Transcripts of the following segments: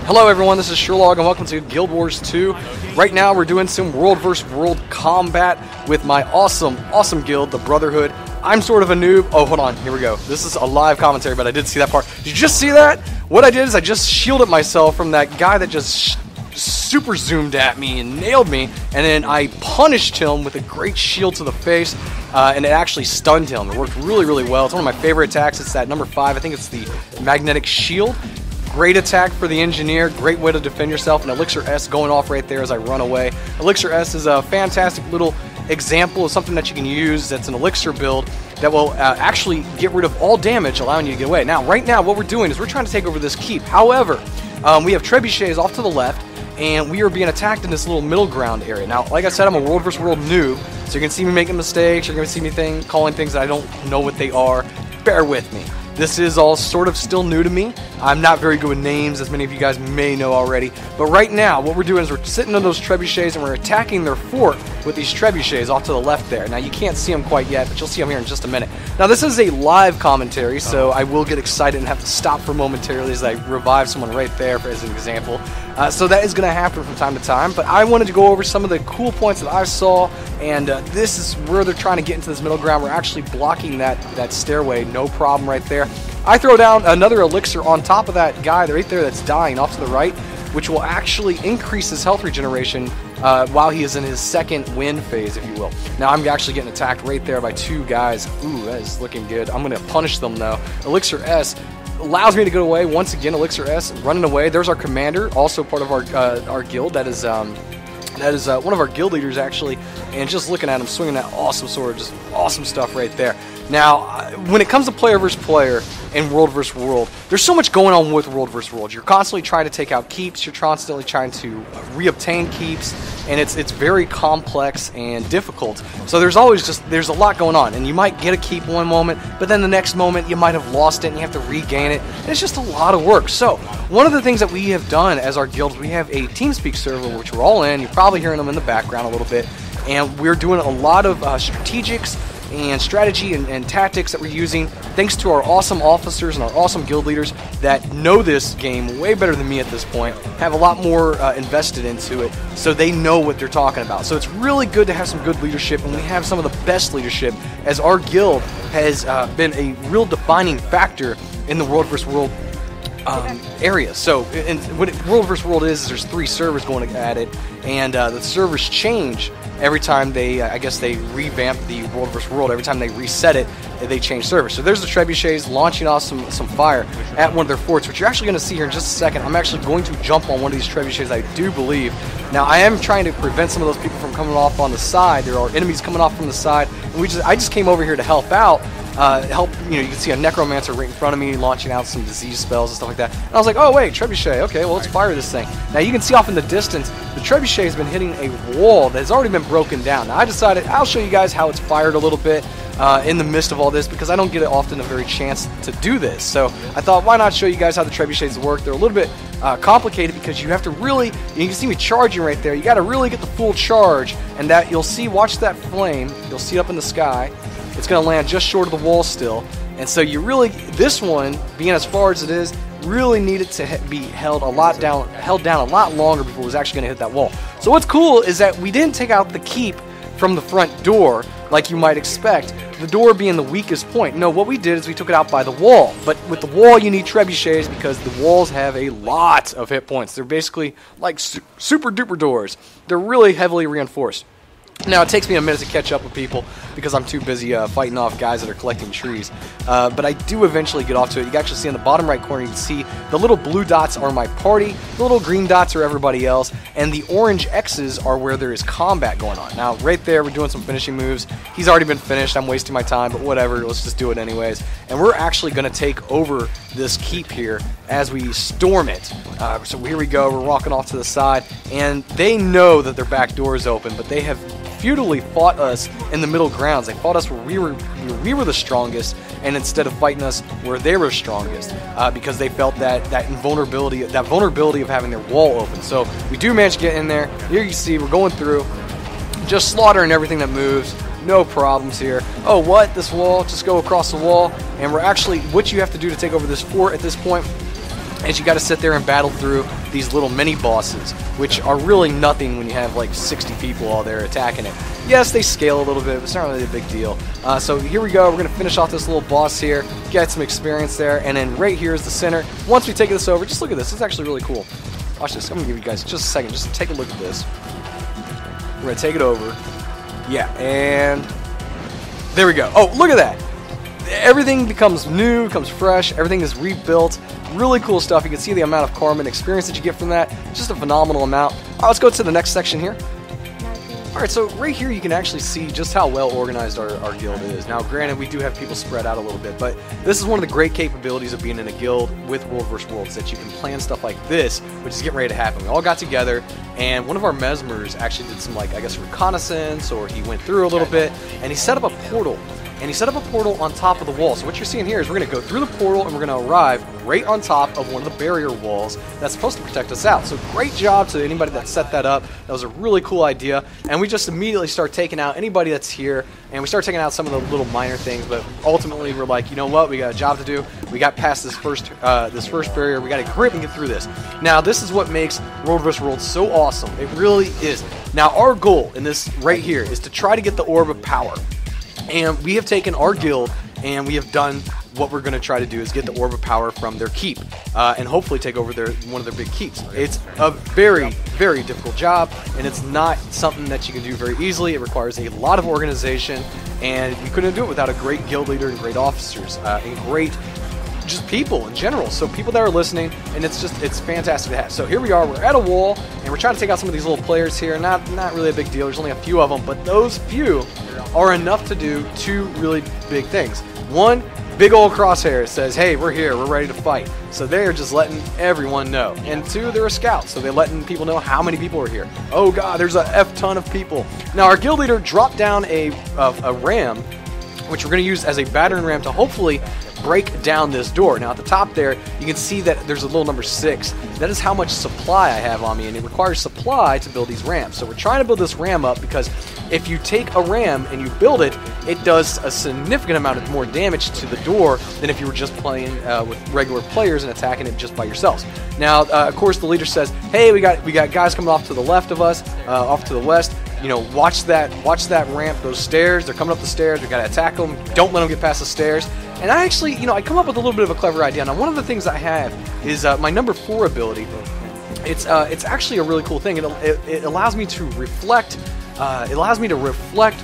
Hello everyone, this is Surelog and welcome to Guild Wars 2. Right now we're doing some world versus world combat with my awesome guild, the Brotherhood. I'm sort of a noob. Oh, hold on, here we go. This is a live commentary, but I did see that part. Did you just see that? What I did is I just shielded myself from that guy that just super zoomed at me and nailed me, and then I punished him with a great shield to the face, and it actually stunned him. It worked really well. It's one of my favorite attacks. It's that number 5. I think it's the magnetic shield. Great attack for the engineer, great way to defend yourself, and Elixir S going off right there as I run away. Elixir S is a fantastic little example of something that you can use that's an elixir build that will actually get rid of all damage, allowing you to get away. Now, right now, what we're doing is we're trying to take over this keep. However, we have trebuchets off to the left, and we are being attacked in this little middle ground area. Now, like I said, I'm a world versus world noob, so you're going to see me making mistakes, you're going to see me calling things that I don't know what they are. Bear with me. This is all sort of still new to me. I'm not very good with names, as many of you guys may know already. But right now, what we're doing is we're sitting on those trebuchets and we're attacking their fort with these trebuchets off to the left there. Now, you can't see them quite yet, but you'll see them here in just a minute. Now, this is a live commentary, so I will get excited and have to stop for momentarily as I revive someone right there, as an example. So that is going to happen from time to time. But I wanted to go over some of the cool points that I saw, and this is where they're trying to get into this middle ground. We're actually blocking that stairway, no problem right there. I throw down another elixir on top of that guy right there that's dying off to the right, which will actually increase his health regeneration while he is in his second win phase, if you will. Now, I'm actually getting attacked right there by 2 guys. Ooh, that is looking good. I'm going to punish them, though. Elixir S allows me to get away. Once again, Elixir S running away. There's our commander, also part of our guild. That is one of our guild leaders, actually, and just looking at him swinging that awesome sword, just awesome stuff right there. Now, when it comes to player versus player in world versus world, there's so much going on with world versus world. You're constantly trying to take out keeps, you're constantly trying to reobtain keeps, and it's very complex and difficult. So there's a lot going on, and you might get a keep one moment, but then the next moment you might have lost it and you have to regain it, and it's just a lot of work. So one of the things that we have done as our guild, we have a TeamSpeak server, which we're all in. You're probably hearing them in the background a little bit, and we're doing a lot of strategics and strategy and tactics that we're using, thanks to our awesome officers and our awesome guild leaders that know this game way better than me at this point, have a lot more invested into it, so they know what they're talking about. So it's really good to have some good leadership, and we have some of the best leadership, as our guild has been a real defining factor in the world versus world area. So, and what world versus world is there's 3 servers going at it, and the servers change every time they, I guess they revamp the world versus world. Every time they reset it, they change servers. So there's the trebuchets launching off some fire at one of their forts, which you're actually going to see here in just a second. I'm actually going to jump on one of these trebuchets, I do believe. Now, I am trying to prevent some of those people from coming off on the side. There are enemies coming off from the side, and I just came over here to help out. You can see a necromancer right in front of me launching out some disease spells and stuff like that. And I was like, oh wait, trebuchet, okay, well, let's fire this thing. Now you can see off in the distance, the trebuchet has been hitting a wall that has already been broken down. Now I decided I'll show you guys how it's fired a little bit in the midst of all this, because I don't get often a very chance to do this. So I thought, why not show you guys how the trebuchets work? They're a little bit complicated, because you have to really, you can see me charging right there, you got to really get the full charge, and that you'll see, watch that flame, you'll see it up in the sky. It's going to land just short of the wall still, and so you really, this one, being as far as it is, really needed to be held down a lot longer before it was actually going to hit that wall. So what's cool is that we didn't take out the keep from the front door like you might expect, the door being the weakest point. No, what we did is we took it out by the wall. But with the wall, you need trebuchets, because the walls have a lot of hit points. They're basically like super duper doors. They're really heavily reinforced. Now, it takes me a minute to catch up with people because I'm too busy fighting off guys that are collecting trees. But I do eventually get off to it. You can actually see in the bottom right corner, you can see the little blue dots are my party, the little green dots are everybody else, and the orange X's are where there is combat going on. Now, right there, we're doing some finishing moves. He's already been finished. I'm wasting my time, but whatever. Let's just do it anyways. And we're actually going to take over this keep here as we storm it. So here we go. We're walking off to the side, and they know that their back door is open, but they have futilely fought us in the middle grounds. They fought us where we were the strongest, and instead of fighting us where they were strongest, because they felt that vulnerability of having their wall open. So we do manage to get in there. Here you see we're going through, just slaughtering everything that moves. No problems here. Oh, what? This wall? Just go across the wall. And we're actually, what you have to do to take over this fort at this point is you got to sit there and battle through these little mini bosses, which are really nothing when you have like 60 people all there attacking it. Yes, they scale a little bit, but it's not really a big deal. So here we go. We're going to finish off this little boss here, get some experience there, and then right here is the center. Once we take this over, just look at this. It's actually really cool. Watch this. I'm going to give you guys just a second. Just take a look at this. We're going to take it over. Yeah, and there we go. Oh, look at that. Everything becomes new, becomes fresh. Everything is rebuilt. Really cool stuff. You can see the amount of karma and experience that you get from that. Just a phenomenal amount. All right, let's go to the next section here. Alright, so right here you can actually see just how well organized our guild is. Now granted, we do have people spread out a little bit, but this is one of the great capabilities of being in a guild with World vs. World, is that you can plan stuff like this, which is getting ready to happen. We all got together, and one of our mesmers actually did some, like, I guess, reconnaissance, or he went through a little bit, and he set up a portal. And he set up a portal on top of the wall. So what you're seeing here is we're going to go through the portal and we're going to arrive right on top of one of the barrier walls that's supposed to protect us out. So great job to anybody that set that up. That was a really cool idea. And we just immediately start taking out anybody that's here. And we start taking out some of the little minor things. But ultimately we're like, you know what? We got a job to do. We got past this first barrier. We got to grip and get through this. Now this is what makes World vs. World so awesome. It really is. Now our goal in this right here is to try to get the Orb of Power. And we have taken our guild and we have done what we're going to try to do is get the Orb of Power from their keep and hopefully take over one of their big keeps. It's a very, very difficult job, and it's not something that you can do very easily. It requires a lot of organization, and you couldn't do it without a great guild leader and great officers and great just people in general. So people that are listening, and it's fantastic to have. So here we are, we're at a wall, and we're trying to take out some of these little players here. Not really a big deal. There's only a few of them, but those few are enough to do two really big things. One, big old crosshair says, hey, we're here, we're ready to fight. So they're just letting everyone know. And two, they're a scout, so they're letting people know how many people are here. Oh god, there's a F ton of people. Now our guild leader dropped down a ram, which we're going to use as a battering ram to hopefully break down this door. Now at the top there, you can see that there's a little number 6. That is how much supply I have on me, and it requires supply to build these ramps. So we're trying to build this ram up because if you take a ram and you build it, it does a significant amount of more damage to the door than if you were just playing with regular players and attacking it just by yourselves. Now, of course, the leader says, hey, we got guys coming off to the left of us, off to the west. You know, watch that ramp, those stairs. They're coming up the stairs. We got to attack them. Don't let them get past the stairs. And I actually, you know, I come up with a little bit of a clever idea. Now, one of the things I have is my number 4 ability. It's actually a really cool thing. It allows me to reflect. It allows me to reflect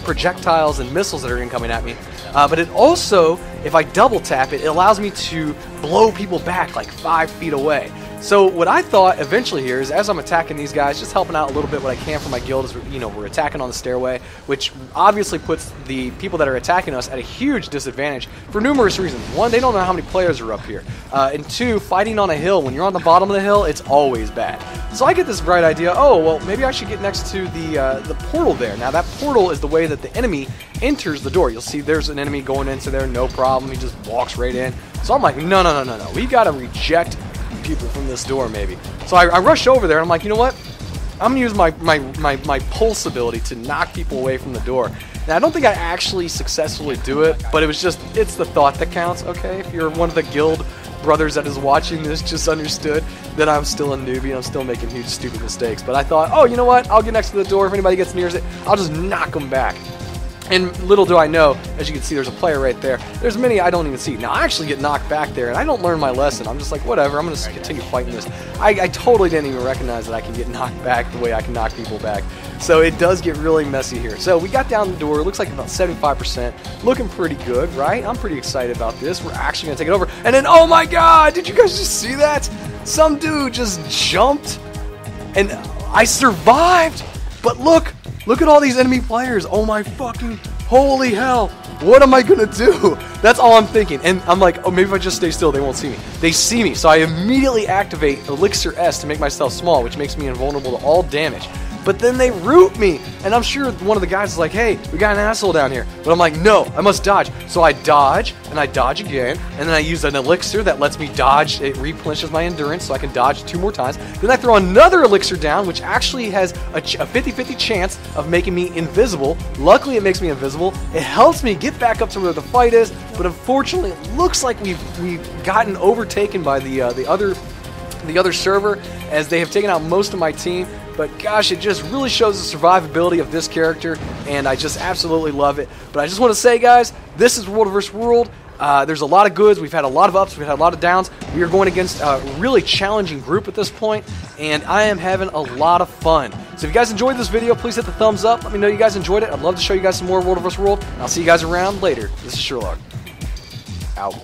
projectiles and missiles that are incoming at me. But it also, if I double tap it, it allows me to blow people back like 5 feet away. So what I thought eventually here is, as I'm attacking these guys, just helping out a little bit what I can for my guild, is, you know, we're attacking on the stairway, which obviously puts the people that are attacking us at a huge disadvantage for numerous reasons. One, they don't know how many players are up here. And two, fighting on a hill, when you're on the bottom of the hill, it's always bad. So I get this bright idea, oh, well, maybe I should get next to the portal there. Now that portal is the way that the enemy enters the door. You'll see there's an enemy going into there, no problem. He just walks right in. So I'm like, no. We got to reject people from this door, maybe. So I rush over there and I'm like, you know what? I'm gonna use my pulse ability to knock people away from the door. Now I don't think I actually successfully do it, but it's the thought that counts. Okay, if you're one of the guild brothers that is watching this, just understood that I'm still a newbie and I'm still making huge stupid mistakes. But I thought, oh, you know what? I'll get next to the door. If anybody gets near it, I'll just knock them back. And little do I know, as you can see, there's a player right there. There's many I don't even see. Now, I actually get knocked back there, and I don't learn my lesson. I'm just like, whatever, I'm going to continue fighting this. I totally didn't even recognize that I can get knocked back the way I can knock people back. So it does get really messy here. So we got down the door. It looks like about 75%. Looking pretty good, right? I'm pretty excited about this. We're actually going to take it over. And then, oh my god, did you guys just see that? Some dude just jumped, and I survived. But look at all these enemy players. Oh my fucking holy hell. What am I gonna do? That's all I'm thinking. And I'm like, oh, maybe if I just stay still, they won't see me. They see me, so I immediately activate Elixir S to make myself small, which makes me invulnerable to all damage. but then they root me. And I'm sure one of the guys is like, hey, we got an asshole down here. But I'm like, no, I must dodge. So I dodge, and I dodge again, and then I use an elixir that lets me dodge. It replenishes my endurance, so I can dodge 2 more times. Then I throw another elixir down, which actually has a 50-50 chance of making me invisible. Luckily, it makes me invisible. It helps me get back up to where the fight is, but unfortunately, it looks like we've gotten overtaken by the other server, as they have taken out most of my team. But gosh, it just really shows the survivability of this character, and I just absolutely love it. But I just want to say, guys, this is World vs. World. There's a lot of goods. We've had a lot of ups. We've had a lot of downs. We are going against a really challenging group at this point, and I am having a lot of fun. So if you guys enjoyed this video, please hit the thumbs up. Let me know you guys enjoyed it. I'd love to show you guys some more World vs. World. I'll see you guys around later. This is Surelog. Out.